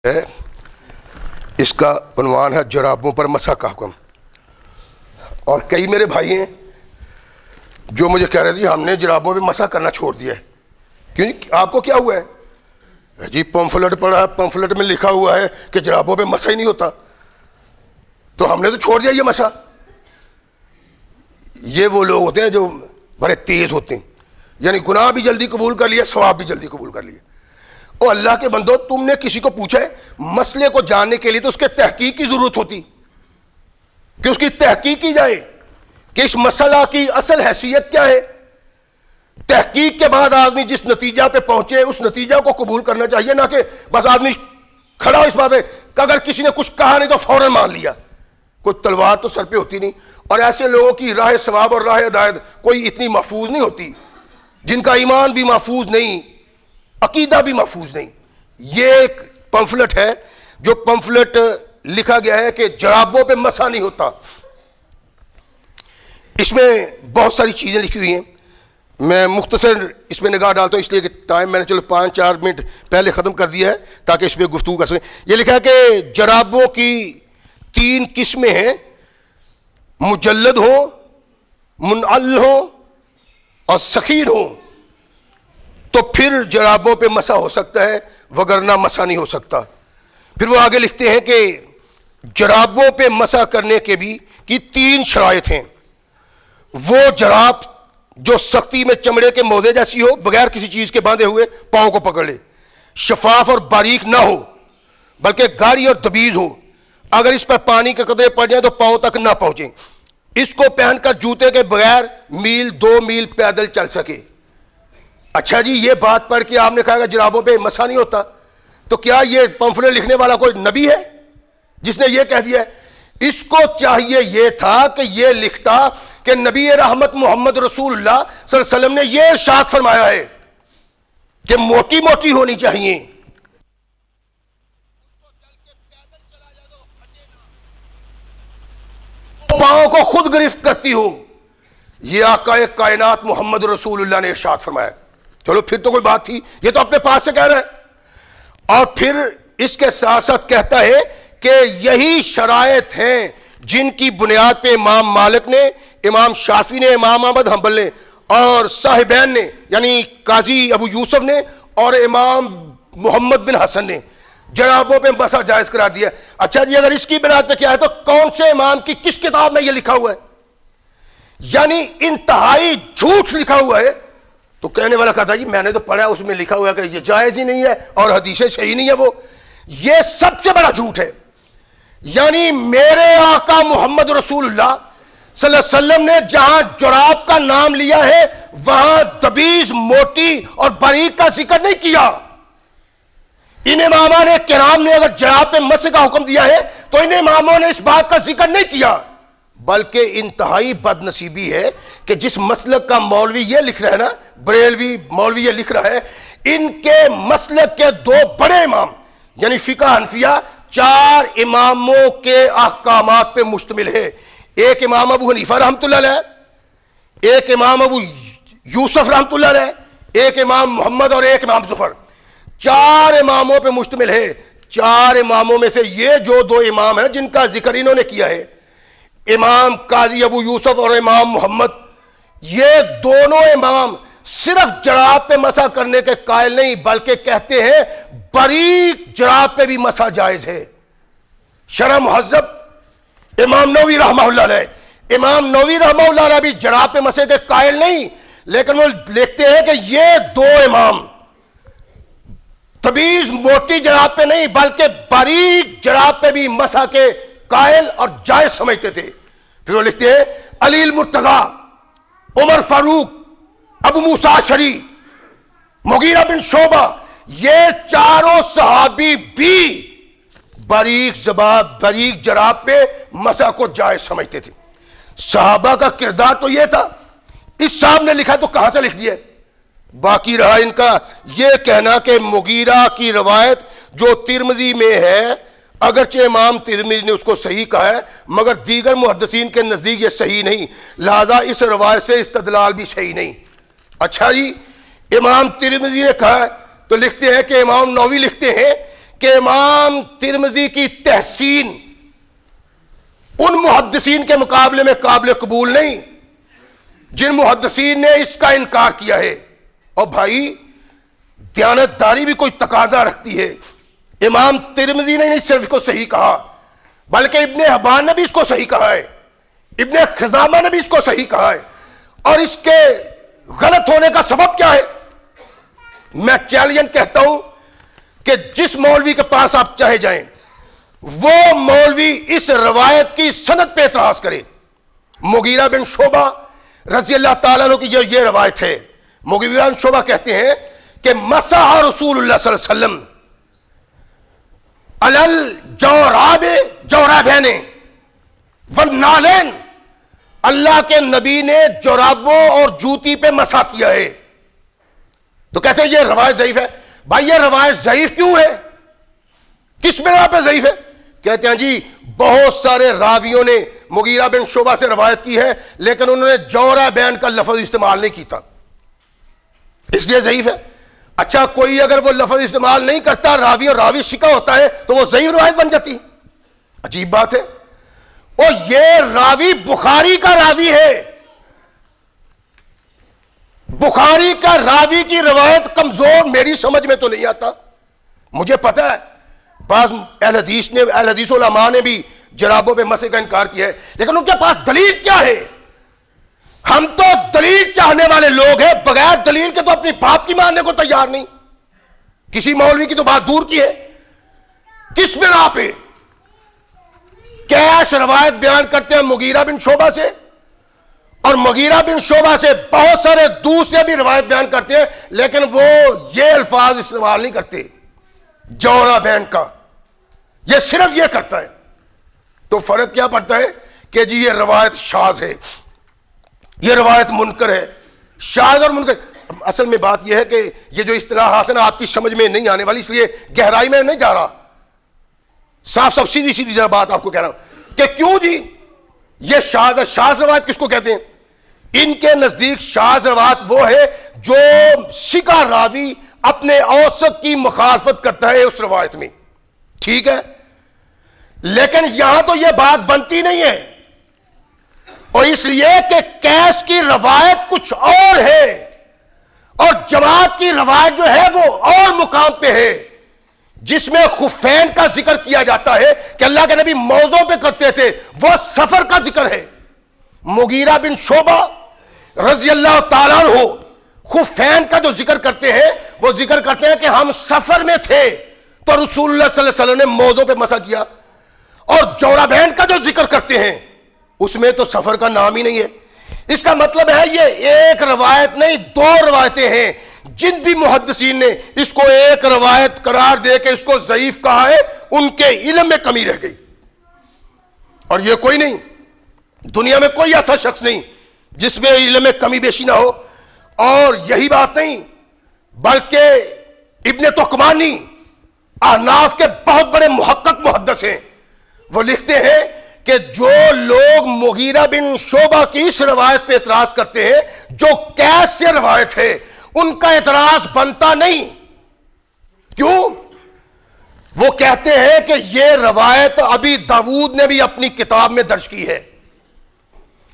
ہے اس کا عنوان ہے جرابوں پر مسح کا حکم۔ اور کئی میرے بھائی ہیں جو مجھے کہہ رہے تھے ہم نے جرابوں پہ مسح کرنا چھوڑ دیا ہے۔ کیوں آپ کو کیا ہوا ہے جی؟ پمفلٹ پڑھا، پمفلٹ میں لکھا ہوا ہے کہ جرابوں پہ مسح ہی نہیں ہوتا، تو ہم نے تو چھوڑ دیا یہ مسح۔ یہ وہ لوگ ہوتے ہیں جو بڑے تیز ہوتے ہیں، یعنی گناہ بھی جلدی قبول کر لیا، ثواب بھی جلدی قبول کر لیا۔ اور اللہ کے بندو، تم نے کسی کو پوچھا ہے مسئلے کو جاننے کے لیے تو اس کے تحقیق کی ضرورت ہوتی کہ اس کی تحقیق کی جائے کہ اس مسئلہ کی اصل حیثیت کیا ہے۔ تحقیق کے بعد آدمی جس نتیجہ پہ پہنچے اس نتیجہ کو قبول کرنا چاہیے، نہ کہ بس آدمی کھڑا ہو اس بات پہ کہ اگر کسی نے کچھ کہا نہیں تو فوراً مان لیا۔ کوئی تلوار تو سر پہ ہوتی نہیں، اور ایسے لوگوں کی راہ ثواب اور راہ ہدایت کوئی اتنی محفوظ نہیں ہوتی جن کا ایمان بھی محفوظ نہیں، عقیدہ بھی محفوظ نہیں۔ یہ ایک پمفلٹ ہے، جو پمفلٹ لکھا گیا ہے کہ جرابوں پہ مسح نہیں ہوتا۔ اس میں بہت ساری چیزیں لکھی ہوئی ہیں، میں مختصر اس میں نگاہ ڈالتا ہوں اس لیے کہ ٹائم میں نے چلو 5-4 منٹ پہلے ختم کر دیا ہے تاکہ اس پہ گفتگو کر سکیں۔ یہ لکھا ہے کہ جرابوں کی 3 قسمیں ہیں، مجلد ہوں، منعل ہوں اور سخیر ہوں، تو پھر جرابوں پہ مسح ہو سکتا ہے، وگرنہ مسح نہیں ہو سکتا۔ پھر وہ آگے لکھتے ہیں کہ جرابوں پہ مسح کرنے کے بھی کی 3 شرائط ہیں۔ وہ جراب جو سختی میں چمڑے کے موزے جیسی ہو، بغیر کسی چیز کے باندھے ہوئے پاؤں کو پکڑ لے، شفاف اور باریک نہ ہو بلکہ گاڑی اور دبیز ہو، اگر اس پر پانی کے قطرے پڑ جائیں تو پاؤں تک نہ پہنچیں، اس کو پہن کر جوتے کے بغیر 1-2 میل پیدل چل سکے۔ اچھا جی، یہ بات پڑھ کے آپ نے کہا کہ جرابوں پہ مسح نہیں ہوتا، تو کیا یہ پمفلٹ لکھنے والا کوئی نبی ہے جس نے یہ کہہ دیا ہے؟ اس کو چاہیے یہ تھا کہ یہ لکھتا کہ نبی رحمت محمد رسول اللہ صلی اللہ علیہ وسلم نے یہ ارشاد فرمایا ہے کہ موٹی موٹی ہونی چاہیے، پاؤں کو خود گرفت کرتی ہوں۔ یہ آقا کائنات محمد رسول اللہ نے ارشاد فرمایا۔ چلو پھر تو کوئی بات تھی، یہ تو اپنے پاس سے کہہ رہا ہے۔ اور پھر اس کے ساتھ ساتھ کہتا ہے کہ یہی شرائط ہیں جن کی بنیاد پہ امام مالک نے، امام شافعی نے، امام احمد حنبل نے اور صاحبین نے یعنی قاضی ابو یوسف نے اور امام محمد بن حسن نے جرابوں پہ مسح جائز قرار دیا۔ اچھا جی، اگر اس کی بنیاد پہ کیا ہے تو کون سے امام کی کس کتاب میں یہ لکھا ہوا ہے؟ یعنی انتہائی جھوٹ لکھا ہوا ہے۔ تو کہنے والا کہتا جی میں نے تو پڑھا اس میں لکھا ہوا ہے کہ یہ جائز ہی نہیں ہے اور حدیثیں صحیح نہیں ہے۔ وہ یہ سب سے بڑا جھوٹ ہے۔ یعنی میرے آقا محمد رسول اللہ صلی اللہ علیہ وسلم نے جہاں جراب کا نام لیا ہے وہاں دبیز، موٹی اور باریک کا ذکر نہیں کیا۔ ان اماموں نے کرام نے اگر جراب پہ مسح کا حکم دیا ہے تو ان اماموں نے اس بات کا ذکر نہیں کیا، بلکہ انتہائی بد نصیبی ہے کہ جس مسلک کا مولوی یہ لکھ رہا ہے نا، بریلوی مولوی یہ لکھ رہا ہے، ان کے مسلک کے 2 بڑے امام یعنی فقہ حنفیہ 4 اماموں کے احکامات پہ مشتمل ہے۔ ایک امام ابو حنیفہ رحمۃ اللہ علیہ، ایک امام ابو یوسف رحمۃ اللہ علیہ، ایک امام محمد اور ایک امام ظفر، 4 اماموں پہ مشتمل ہے۔ 4 اماموں میں سے یہ جو 2 امام ہیں جن کا ذکر انہوں نے کیا ہے، امام قاضی ابو یوسف اور امام محمد، یہ دونوں امام صرف جراب پہ مسح کرنے کے قائل نہیں بلکہ کہتے ہیں باریک جراب پہ بھی مسح جائز ہے۔ شرح مہذب امام نووی رحمہ اللہ علیہ، امام نووی رحمہ اللہ علیہ بھی جراب پہ مسح کے قائل نہیں، لیکن وہ لکھتے ہیں کہ یہ 2 امام تبیز موٹی جراب پہ نہیں بلکہ باریک جراب پہ بھی مسح کے قائل اور جائز سمجھتے تھے۔ پھر وہ لکھتے ہیں علی المرتضیٰ، عمر فاروق، ابو موسیٰ اشعری، مغیرہ بن شعبہ، یہ 4 صحابی بھی باریک جراب پہ مسح کو جائز سمجھتے تھے۔ صحابہ کا کردار تو یہ تھا، اس صاحب نے لکھا تو کہاں سے لکھ دیا؟ باقی رہا ان کا یہ کہنا کہ مغیرہ کی روایت جو ترمذی میں ہے، اگرچہ امام ترمذی نے اس کو صحیح کہا ہے مگر دیگر محدثین کے نزدیک یہ صحیح نہیں، لہذا اس روایت سے استدلال بھی صحیح نہیں۔ اچھا جی، امام ترمذی نے کہا ہے تو لکھتے ہیں کہ امام نووی لکھتے ہیں کہ امام ترمذی کی تحسین ان محدثین کے مقابلے میں قابل قبول نہیں جن محدثین نے اس کا انکار کیا ہے. اور بھائی دیانتداری بھی کوئی تقاضا رکھتی ہے. امام ترمذی نے نہیں صرف اس کو صحیح کہا بلکہ ابن حبان نے بھی اس کو صحیح کہا ہے, ابن خزامہ نے بھی اس کو صحیح کہا ہے. اور اس کے غلط ہونے کا سبب کیا ہے؟ میں چیلنج کہتا ہوں کہ جس مولوی کے پاس آپ چاہے جائیں وہ مولوی اس روایت کی سند پہ اعتراض کرے. مغیرہ بن شعبہ رضی اللہ تعالیٰ عنہ کی جو یہ روایت ہے, مغیرہ بن شعبہ کہتے ہیں کہ مسح رسول اللہ صلی اللہ علیہ وسلم علل جورابین والنالین, اللہ کے نبی نے جورابوں اور جوتی پہ مسح کیا ہے. تو کہتے ہیں یہ روایت ضعیف ہے. بھائی یہ روایت ضعیف کیوں ہے؟ کس بنا پہ ضعیف ہے؟ کہتے ہیں جی بہت سارے راویوں نے مغیرہ بن شعبہ سے روایت کی ہے لیکن انہوں نے جورابین کا لفظ استعمال نہیں کیتا اس لیے ضعیف ہے. اچھا کوئی اگر وہ لفظ استعمال نہیں کرتا راوی اور راوی شکا ہوتا ہے تو وہ ضعیف روایت بن جاتی. عجیب بات ہے. اور یہ راوی بخاری کا راوی ہے, بخاری کا راوی کی روایت کمزور میری سمجھ میں تو نہیں آتا. مجھے پتا ہے بعض اہل حدیث علماء نے بھی جرابوں پہ مسح کا انکار کیا ہے لیکن ان کے پاس دلیل کیا ہے؟ ہم تو دلیل چاہنے والے لوگ ہیں, بغیر دلیل کے تو اپنی باپ کی ماننے کو تیار نہیں. کسی مولوی کی تو بات دور کی ہے. کس بنا پہ کیش روایت بیان کرتے ہیں مغیرہ بن شعبہ سے, اور مغیرہ بن شعبہ سے بہت سارے دوسرے بھی روایت بیان کرتے ہیں لیکن وہ یہ الفاظ استعمال نہیں کرتے جورابین کا, یہ صرف یہ کرتا ہے. تو فرق کیا پڑتا ہے کہ جی یہ روایت شاذ ہے, یہ روایت منکر ہے. شاذ اور منکر اصل میں بات یہ ہے کہ یہ جو اصطلاحات ہیں نا آپ کی سمجھ میں نہیں آنے والی, اس لیے گہرائی میں نہیں جا رہا, صاف سیدھی ذرا بات آپ کو کہہ رہا ہوں کہ کیوں جی یہ شاذ ہے. شاذ روایت کس کو کہتے ہیں؟ ان کے نزدیک شاذ روایت وہ ہے جو شکا راوی اپنے اوسط کی مخالفت کرتا ہے اس روایت میں. ٹھیک ہے, لیکن یہاں تو یہ بات بنتی نہیں ہے, اور اس لیے کہ کیس کی روایت کچھ اور ہے اور جماعت کی روایت جو ہے وہ اور مقام پہ ہے جس میں خفین کا ذکر کیا جاتا ہے کہ اللہ کے نبی موضوع پہ کرتے تھے, وہ سفر کا ذکر ہے. مغیرہ بن شعبہ رضی اللہ تعالیٰ عنہ خفین کا جو ذکر کرتے ہیں وہ ذکر کرتے ہیں کہ ہم سفر میں تھے تو رسول اللہ صلی اللہ علیہ وسلم نے موضوع پہ مسح کیا. اور جورابین کا جو ذکر کرتے ہیں اس میں تو سفر کا نام ہی نہیں ہے. اس کا مطلب ہے یہ ایک روایت نہیں دو روایتیں ہیں. جن بھی محدثین نے اس کو ایک روایت قرار دے کے اس کو ضعیف کہا ہے ان کے علم میں کمی رہ گئی. اور یہ کوئی نہیں, دنیا میں کوئی ایسا شخص نہیں جس میں علم میں کمی بیشی نہ ہو. اور یہی بات نہیں بلکہ ابن تقمانی احناف کے بہت بڑے محقق محدث ہیں, وہ لکھتے ہیں کہ جو لوگ مغیرہ بن شعبہ کی اس روایت پہ اعتراض کرتے ہیں جو کیس سے روایت ہے ان کا اعتراض بنتا نہیں. کیوں؟ وہ کہتے ہیں کہ یہ روایت ابی داود نے بھی اپنی کتاب میں درج کی ہے,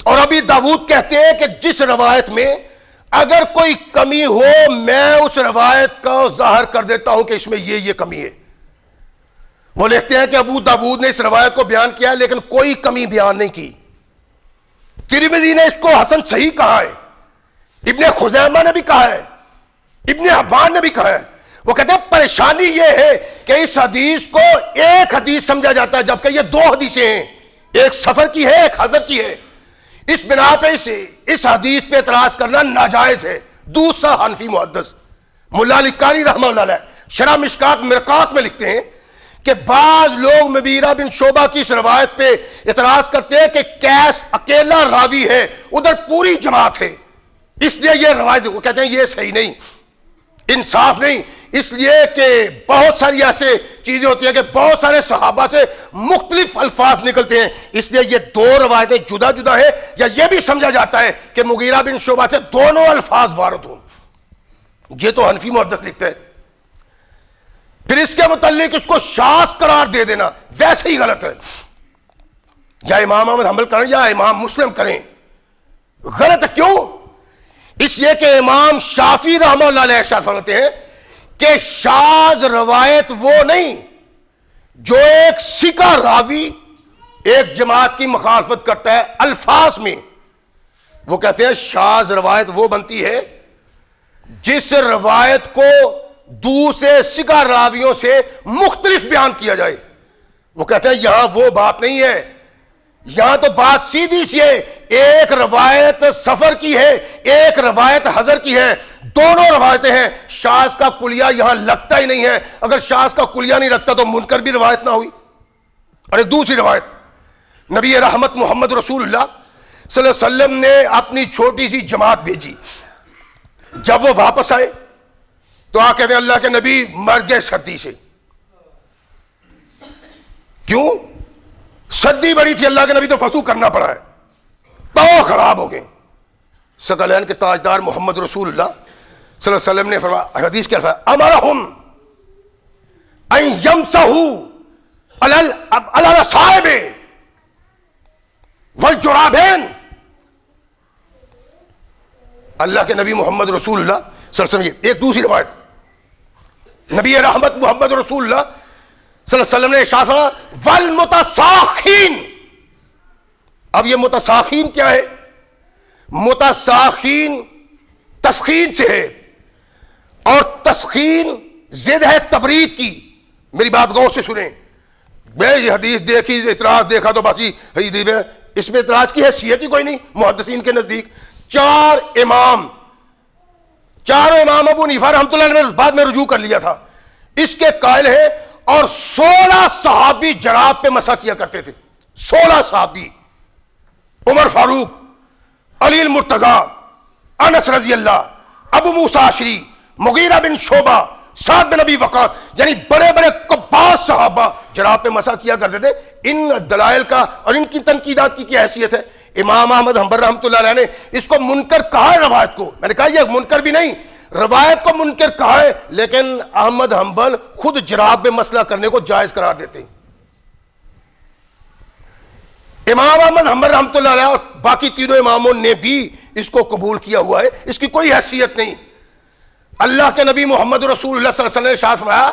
اور ابی داود کہتے ہیں کہ جس روایت میں اگر کوئی کمی ہو میں اس روایت کا ظاہر کر دیتا ہوں کہ اس میں یہ کمی ہے. وہ لکھتے ہیں کہ ابو داود نے اس روایت کو بیان کیا ہے لیکن کوئی کمی بیان نہیں کی. ترمذی نے اس کو حسن صحیح کہا ہے, ابن خزیمہ نے بھی کہا ہے, ابن حبان نے بھی کہا ہے. وہ کہتے ہیں پریشانی یہ ہے کہ اس حدیث کو ایک حدیث سمجھا جاتا ہے جبکہ یہ دو حدیثیں ہیں, ایک سفر کی ہے ایک حضر کی ہے. اس بنا پہ اس حدیث پہ اعتراض کرنا ناجائز ہے. دوسرا حنفی محدث ملا علی قاری رحمہ اللہ علیہ شرح مشکات مرقات میں لکھتے ہیں کہ بعض لوگ مغیرہ بن شعبہ کی اس روایت پہ اعتراض کرتے ہیں کہ کیس اکیلا راوی ہے ادھر پوری جماعت ہے اس لیے یہ روایت, وہ کہتے ہیں یہ صحیح نہیں, انصاف نہیں. اس لیے کہ بہت ساری ایسے چیزیں ہوتی ہیں کہ بہت سارے صحابہ سے مختلف الفاظ نکلتے ہیں, اس لیے یہ دو روایتیں جدا جدا ہے. یا یہ بھی سمجھا جاتا ہے کہ مغیرہ بن شعبہ سے دونوں الفاظ وارد ہوں. یہ تو حنفی محدث لکھتے ہیں. پھر اس کے متعلق اس کو شاذ قرار دے دینا ویسے ہی غلط ہے. یا امام احمد حنبل کریں یا امام مسلم کریں, غلط ہے. کیوں؟ اس لیے کہ امام شافعی رحمہ اللہ علیہ ارشاد فرماتے ہیں کہ شاذ روایت وہ نہیں جو ایک سکہ راوی ایک جماعت کی مخالفت کرتا ہے الفاظ میں. وہ کہتے ہیں شاذ روایت وہ بنتی ہے جس روایت کو دوسرے سکہ راویوں سے مختلف بیان کیا جائے. وہ کہتے ہیں یہاں وہ بات نہیں ہے, یہاں تو بات سیدھی سی ہے. ایک روایت سفر کی ہے, ایک روایت حضر کی ہے, دونوں روایتیں ہیں. شاذ کا کلیہ یہاں لگتا ہی نہیں ہے. اگر شاذ کا کلیہ نہیں لگتا تو منکر بھی روایت نہ ہوئی. اور ایک دوسری روایت, نبی رحمت محمد رسول اللہ صلی اللہ علیہ وسلم نے اپنی چھوٹی سی جماعت بھیجی. جب وہ واپس آئے تو آ کہتے ہیں اللہ کے نبی مر گئے سردی سے. کیوں؟ سردی بڑی تھی, اللہ کے نبی تو وضو کرنا پڑا ہے, پاؤں خراب ہو گئے. ثقلین کے تاجدار محمد رسول اللہ صلی اللہ علیہ وسلم نے فرمایا, حدیث کیا فرمایا, امرہم ان یمسحوا علی الصائب والجرابین. اللہ کے نبی محمد رسول اللہ صلی اللہ علیہ وسلم. ایک دوسری روایت, نبی رحمت محمد رسول اللہ صلی اللہ علیہ وسلم نے ارشاد فرمایا والمتساخین. اب یہ متساخین کیا ہے؟ متساخین تسخین سے ہے, اور تسخین ضد ہے تبرید کی. میری بات غور سے سنیں. میں یہ حدیث دیکھی, اعتراض دیکھا تو بس حدیث اس میں اعتراض کی حیثیت ہی کوئی نہیں. محدثین کے نزدیک چاروں امام ابو حنیفہ رحمۃ اللہ علیہ نے بعد میں رجوع کر لیا تھا, اس کے قائل ہے. اور 16 صحابی جراب پہ مسح کیا کرتے تھے. 16 صحابی, عمر فاروق, علی المرتضی, انس رضی اللہ, ابو موسیٰ اشعری, مغیرہ بن شعبہ, سعد بن ابی وقاص, یعنی بڑے بڑے کباز صحابہ جراب پہ مسح کیا کرتے تھے. ان دلائل کا اور ان کی تنقیدات کی کیا حیثیت ہے؟ امام احمد حنبل رحمۃ اللہ علیہ نے اس کو منکر کہا ہے. روایت کو میں نے کہا یہ منکر بھی نہیں, روایت کو منکر کہا ہے, لیکن احمد حنبل خود جراب میں مسئلہ کرنے کو جائز قرار دیتے ہیں. امام احمد حنبل رحمۃ اللہ علیہ اور باقی تینوں اماموں نے بھی اس کو قبول کیا ہوا ہے, اس کی کوئی حیثیت نہیں. اللہ کے نبی محمد رسول اللہ صلی اللہ علیہ وسلم نے ارشاد فرمایا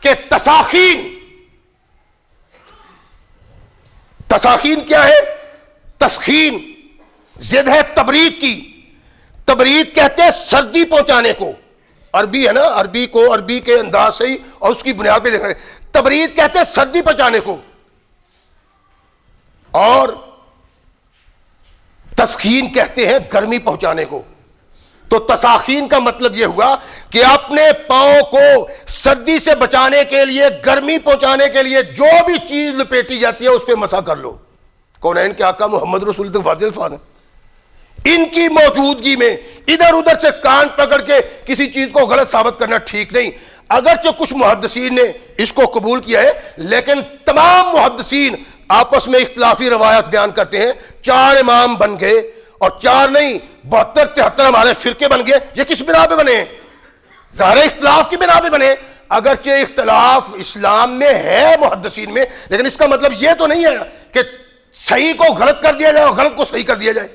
کہ تساخین کیا ہے؟ تسخین ضد ہے تبرید کی. تبرید کہتے ہیں سردی پہنچانے کو. عربی ہے نا, عربی کو عربی کے انداز سے ہی اور اس کی بنیاد پہ دیکھ رہے ہیں. تبرید کہتے ہیں سردی پہنچانے کو, اور تسخین کہتے ہیں گرمی پہنچانے کو. تو تساخین کا مطلب یہ ہوا کہ اپنے پاؤں کو سردی سے بچانے کے لیے, گرمی پہنچانے کے لیے جو بھی چیز لپیٹی جاتی ہے اس پہ مسح کر لو. کونین کے آقا محمد رسول اللہ واضح الفاظ ہیں. ان کی موجودگی میں ادھر ادھر سے کان پکڑ کے کسی چیز کو غلط ثابت کرنا ٹھیک نہیں. اگرچہ کچھ محدثین نے اس کو قبول کیا ہے, لیکن تمام محدثین آپس میں اختلافی روایت بیان کرتے ہیں. 4 امام بن گئے, اور 4 نہیں 72-73 ہمارے فرقے بن گئے. یہ کس بنا پہ بنے؟ ظاہر اختلاف کی بنا پہ بنے. اگرچہ اختلاف اسلام میں ہے محدثین میں, لیکن اس کا مطلب یہ تو نہیں ہے کہ صحیح کو غلط کر دیا جائے اور غلط کو صحیح کر دیا جائے.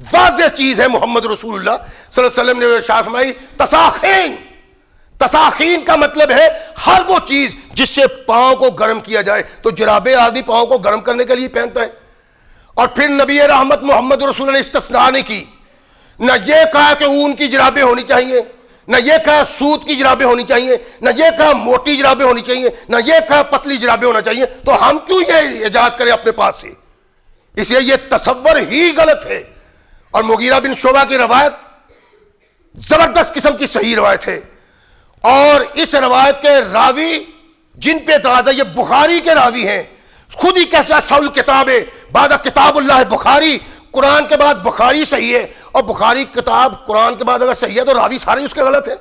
واضح چیز ہے. محمد رسول اللہ صلی اللہ علیہ وسلم نے ارشاد فرمائی تساخین. تساخین کا مطلب ہے ہر وہ چیز جس سے پاؤں کو گرم کیا جائے. تو جرابیں آدمی پاؤں کو گرم کرنے کے لیے پہنتا ہے. اور پھر نبی رحمت محمد رسول اللہ نے استثناء نہیں کی. نہ یہ کہا کہ اون کی جرابیں ہونی چاہیے, نہ یہ کہا سوت کی جرابیں ہونی چاہیے, نہ یہ کہا موٹی جرابیں ہونی چاہیے, نہ یہ کہا پتلی جرابیں ہونا چاہیے. تو ہم کیوں یہ ایجاد کریں اپنے پاس سے؟ اس لیے یہ تصور ہی غلط ہے. اور مغیرہ بن شعبہ کی روایت زبردست قسم کی صحیح روایت ہے, اور اس روایت کے راوی جن پہ اعتراض ہے یہ بخاری کے راوی ہیں. خود ہی کیسا سول کتاب ہے بعد کتاب اللہ بخاری. قرآن کے بعد بخاری صحیح ہے, اور بخاری کتاب قرآن کے بعد اگر صحیح ہے تو راوی سارے اس کے غلط ہیں.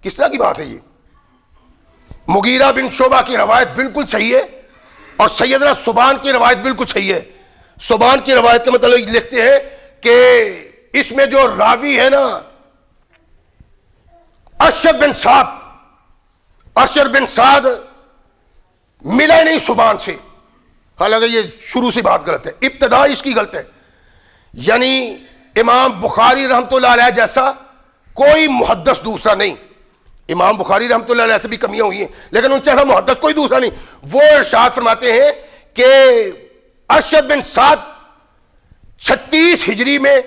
کس طرح کی بات ہے یہ؟ مغیرہ بن شعبہ کی روایت بالکل صحیح ہے, اور سیدنا صبان کی روایت بالکل صحیح ہے. صبان کی روایت کے مطلب لکھتے ہیں کہ اس میں جو راوی ہے نا اشب بن سعد, ارشد بن سعد ملا نہیں سبحان سے، حالانکہ یہ شروع سے بات غلط ہے، ابتدا اس کی غلط ہے. یعنی امام بخاری رحمۃ اللہ علیہ جیسا کوئی محدث دوسرا نہیں. امام بخاری رحمۃ اللہ علیہ سے بھی کمیاں ہوئی ہیں، لیکن ان سے ایسا محدث کوئی دوسرا نہیں. وہ ارشاد فرماتے ہیں کہ ارشد بن سعد 36 ہجری میں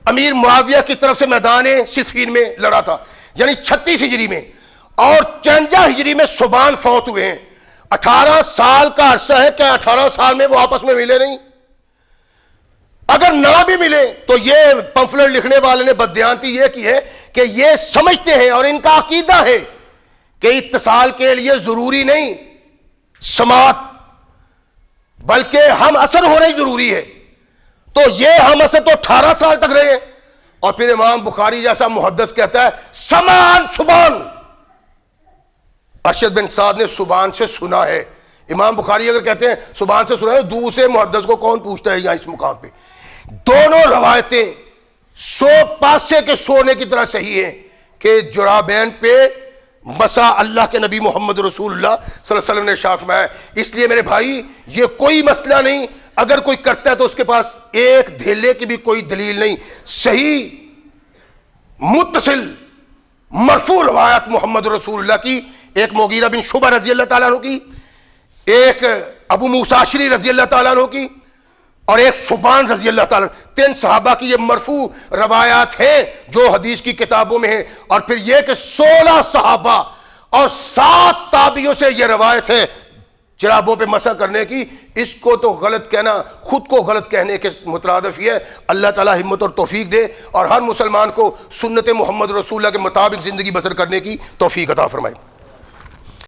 امیر معاویہ کی طرف سے میدان صفین میں لڑا تھا، یعنی 36 ہجری میں، اور 53 ہجری میں سبحان فوت ہوئے ہیں. 18 سال کا عرصہ ہے، کہ 18 سال میں وہ آپس میں ملے نہیں؟ اگر نہ بھی ملے تو یہ پمفلٹ لکھنے والے نے بددیانتی یہ کی ہے کہ یہ سمجھتے ہیں اور ان کا عقیدہ ہے کہ اتصال کے لیے ضروری نہیں سماعت، بلکہ ہم اثر ہونا ہی ضروری ہے. تو یہ ہم اثر تو 18 سال تک رہے ہیں، اور پھر امام بخاری جیسا محدث کہتا ہے سمان سبحان. ارشد بن سعد نے سبحان سے سنا ہے. امام بخاری اگر کہتے ہیں سبحان سے سنا ہے، دوسرے محدث کو کون پوچھتا ہے یہاں اس مقام پہ؟ دونوں روایتیں سو پاسے کے سونے کی طرح صحیح ہیں کہ جرابین پہ مسا اللہ کے نبی محمد رسول اللہ صلی اللہ علیہ وسلم نے ارشاد فرمایا. اس لیے میرے بھائی یہ کوئی مسئلہ نہیں، اگر کوئی کرتا ہے تو اس کے پاس ایک دھیلے کی بھی کوئی دلیل نہیں. صحیح متصل مرفوع روایت محمد رسول اللہ کی، ایک مغیرہ بن شعبہ رضی اللہ تعالیٰ عنہ کی، ایک ابو موسیٰ اشعری رضی اللہ تعالیٰ عنہ کی، اور ایک سبحان رضی اللہ تعالیٰ. 3 صحابہ کی یہ مرفوع روایات ہیں جو حدیث کی کتابوں میں ہیں. اور پھر یہ کہ 16 صحابہ اور 7 تابعیوں سے یہ روایت ہے جرابوں پہ مسح کرنے کی. اس کو تو غلط کہنا خود کو غلط کہنے کے مترادف ہی ہے. اللہ تعالیٰ ہمت اور توفیق دے، اور ہر مسلمان کو سنت محمد رسول اللہ کے مطابق زندگی بسر کرنے کی توفیق عطا فرمائے.